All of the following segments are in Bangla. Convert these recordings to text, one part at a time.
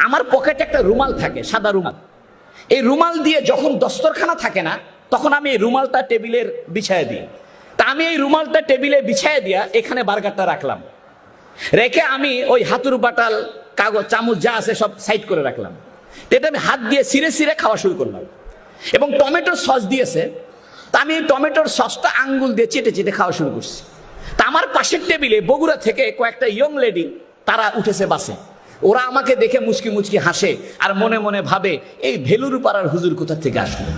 আমার পকেটে একটা রুমাল থাকে, সাদা রুমাল। এই রুমাল দিয়ে যখন দস্তরখানা থাকে না, তখন আমি এই রুমালটা টেবিলের বিছায় দিই। তা আমি এই রুমালটা টেবিলে বিছায় দিয়া এখানে বার্গারটা রাখলাম, রেখে আমি ওই হাতুর বাটাল কাগজ চামচ যা আছে সব সাইড করে রাখলাম। এটা আমি হাত দিয়ে সিরে সিরে খাওয়া শুরু করলাম। এবং টমেটোর সস দিয়েছে, তা আমি টমেটোর সসটা আঙ্গুল দিয়ে চেটে চেটে খাওয়া শুরু করছি। তা আমার পাশের টেবিলে বগুড়া থেকে কয়েকটা ইয়ং লেডি তারা উঠেছে বাসে। ওরা আমাকে দেখে মুচকি মুচকি হাসে আর মনে মনে ভাবে, এই ভেলুর পাড়ার হুজুর কোথা থেকে আসলো,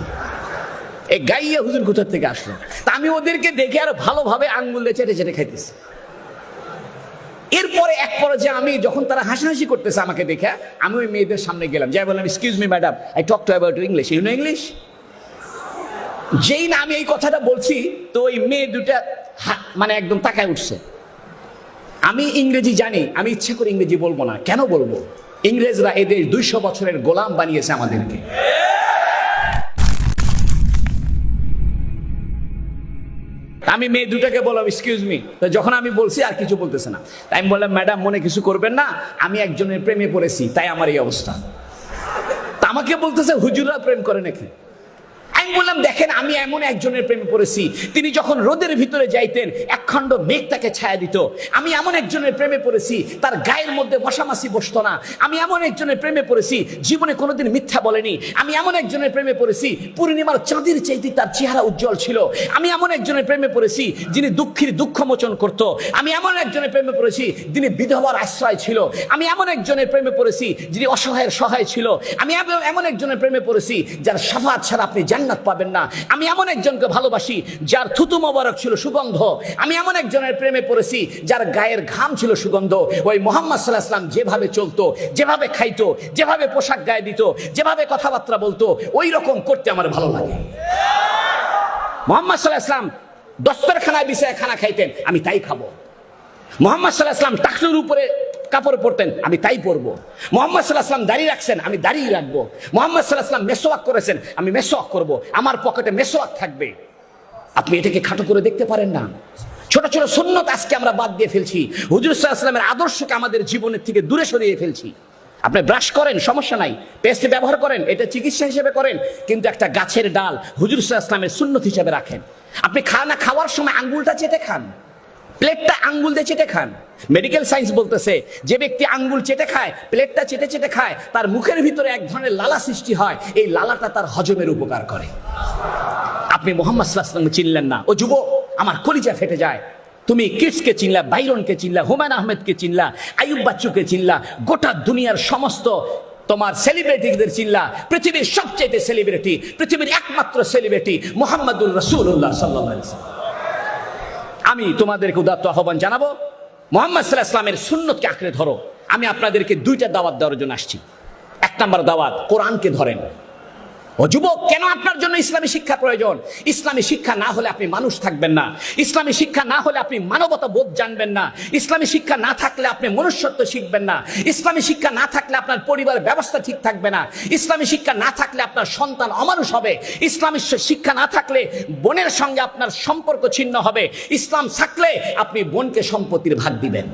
এই গাইয়া হুজুর কোথা থেকে আসলো। তা আমি ওদেরকে দেখে আর ভালোভাবে আঙ্গুল দিয়ে চেটে চেটে খাইতেছি। এরপরে এক পর্যায়ে আমি যখন তারা হাসাহাসি করতেছে আমাকে দেখে, আমি ওই মেয়েদের সামনে গেলাম, যাই বললাম, excuse me madam, I talk to about English, you know English. যেই না আমি এই কথাটা বলছি, তো ওই মেয়ে দুটা মানে একদম তাকায় উঠছে। আমি ইংরেজি জানি, আমি ইচ্ছা করে ইংরেজি বলবো না। কেন বলবো? ইংরেজরা এদের 200 বছরের গোলাম বানিয়েছে আমাদেরকে। আমি মেয়ে দুটাকে বললাম এক্সকিউজ মি। তো যখন আমি বলছি আর কিছু বলতেছে না, তাই আমি বললাম, ম্যাডাম মনে কিছু করবেন না, আমি একজনের প্রেমে পড়েছি, তাই আমার এই অবস্থা। তা আমাকে বলতেছে হুজুররা প্রেম করে নাকি? আমি বললাম, দেখেন, আমি এমন একজনের প্রেমে পড়েছি, তিনি যখন রোদের ভিতরে যাইতেন একখণ্ড মেঘ তাকে ছায়া দিত। আমি এমন একজনের প্রেমে পড়েছি, তার গায়ের মধ্যে মশামাছি বসতো না। আমি এমন একজনের প্রেমে পড়েছি, জীবনে কোনোদিন মিথ্যা বলেনি। আমি এমন একজনের প্রেমে পড়েছি, পূর্ণিমার চাঁদের চাইতে তার চেহারা উজ্জ্বল ছিল। আমি এমন একজনের প্রেমে পড়েছি, যিনি দুঃখীর দুঃখ মোচন করত। আমি এমন একজনের প্রেমে পড়েছি, যিনি বিধবার আশ্রয় ছিল। আমি এমন একজনের প্রেমে পড়েছি, যিনি অসহায়ের সহায় ছিল। আমি এমন একজনের প্রেমে পড়েছি, যার শাফাত ছাড়া আপনি জান্নাত পাবেন না। আমি এমন একজনকে ভালোবাসি, যার থুতু মোবারক ছিল সুগন্ধ। আমি এমন একজনের প্রেমে পড়েছি, যার গায়ের ঘাম ছিল সুগন্ধ। ওই মুহাম্মদ সাল্লাল্লাহু আলাইহি ওয়াসাল্লাম যেভাবে চলতো, যেভাবে খাইতো, যেভাবে পোশাক গায়ে দিত, যেভাবে কথাবার্তা বলতো, ওই রকম করতে আমার ভালো লাগে। মুহাম্মদ সাল্লাল্লাহু আলাইহি ওয়াসাল্লাম দস্তরখানায় বিছায় খানা খাইতেন, আমি তাই খাবো। মুহাম্মদ সাল্লাল্লাহু আলাইহি ওয়াসাল্লাম টাকলুর উপরে কাপড় পরতেন, আমি তাই পরবো। মুহাম্মদ সাল্লাল্লাহু আলাইহি ওয়াসাল্লাম দাড়ি রাখছেন, আমি দাড়ি রাখবো। মুহাম্মদ সাল্লাল্লাহু আলাইহি ওয়াসাল্লাম মেসওয়াক করেছেন, আমি মেসওয়াক করব। আমার পকেটে মেসওয়াক থাকবে। আপনি এটাকে খাটো করে দেখতে পারেন না? ছোট ছোট সুন্নত আজকে আমরা বাদ দিয়ে ফেলছি। হুজুর সাল্লাল্লাহু আলাইহি ওয়াসাল্লামের আদর্শকে আমাদের জীবনের থেকে দূরে সরিয়ে ফেলছি। আপনি ব্রাশ করেন, সমস্যা নাই, পেস্ট ব্যবহার করেন, এটা চিকিৎসা হিসেবে করেন, কিন্তু একটা গাছের ডাল হুজুর সাল্লাল্লাহু আলাইহি ওয়াসাল্লামের সুন্নত হিসেবে রাখেন। আপনি খানা খাওয়ার সময় আঙ্গুলটা চেটে খান, প্লেটটা আঙ্গুল দিয়ে চেটে খান। মেডিকেল সায়েন্স বলতেছে, যে ব্যক্তি আঙ্গুল চেটে খায়, প্লেটটা চেটে চেটে খায়, তার মুখের ভিতরে এক ধরনের লালা সৃষ্টি হয়। এই লালাটা তার হজমের উপকার করে। আপনি মুহাম্মদ সাল্লাল্লাহু আলাইহি ওয়াসাল্লাম চিনলেন না। ও যুবক, আমার কলিজা ফেটে যায়। তুমি কিডসকে চিনলা, বাইরনকে চিনলা, হুমায়ুন আহমেদকে চিনলা, আইয়ুব বাচ্চুকে চিনলা, গোটা দুনিয়ার সমস্ত তোমার সেলিব্রিটিদের চিনলা। পৃথিবীর সবচেয়ে সেলিব্রিটি, পৃথিবীর একমাত্র সেলিব্রিটি মুহাম্মদুর রাসূলুল্লাহ সাল্লাল্লাহু আলাইহি ওয়াসাল্লাম। আমি তোমাদেরকে উদাত্ত আহ্বান জানাবো, মুহাম্মদ সাল্লাল্লাহু আলাইহি ওয়াসাল্লামের সুন্নতকে আঁকড়ে ধরো। আমি আপনাদেরকে 2টা দাওয়াত দেওয়ার জন্য আসছি। 1 নম্বর দাওয়াত, কোরআনকে ধরেন। ও যুবক, কেন আপনার জন্য ইসলামী শিক্ষা প্রয়োজন? ইসলামী শিক্ষা না হলে আপনি মানুষ থাকবেন না। ইসলামী শিক্ষা না হলে আপনি মানবতা বোধ জানবেন না। ইসলামী শিক্ষা না থাকলে আপনি মনুষ্যত্ব শিখবেন না। ইসলামী শিক্ষা না থাকলে আপনার পরিবার ব্যবস্থা ঠিক থাকবে না। ইসলামী শিক্ষা না থাকলে আপনার সন্তান অমানুষ হবে। ইসলামী শিক্ষা না থাকলে বোনের সঙ্গে আপনার সম্পর্ক ছিন্ন হবে। ইসলাম থাকলে আপনি বোনকে সম্পত্তির ভাগ দিবেন।